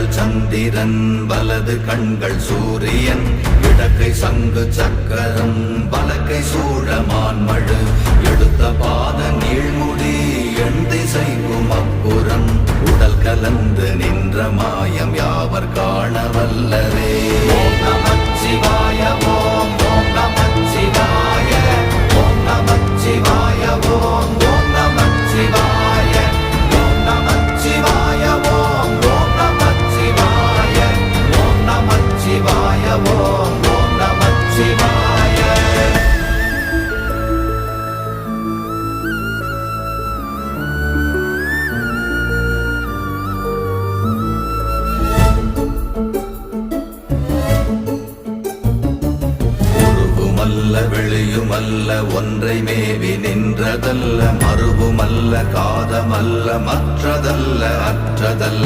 இடங்கள் சந்திரன் வலது கண்கள் சூரியன் இடக்கை சங்கு சக்கரம் வலக்கை சூழமான்மழு எடுத்த பாத நீழ்முடி எண் திசைக்கும் அப்புறம் உடல் கலந்து நின்ற மாயம் யாவர் காண வல்லரே. ஓம் நமச்சிவாய ஓம் ஓம் நமச்சிவாய ஓம் நமச்சிவாய ஓம் ஓம் நமச்சிவாய ஓம் நமச்சிவாய ஓம் ஓம் நமச்சிவாய ஓம் நமச்சிவாய ஓம் ஓம் நமச்சிவாய. வெளியுமல்ல ஒன்றை மேவி நின்றதல்ல மறுவுமல்ல காதமல்ல மற்றதல்ல அற்றதல்ல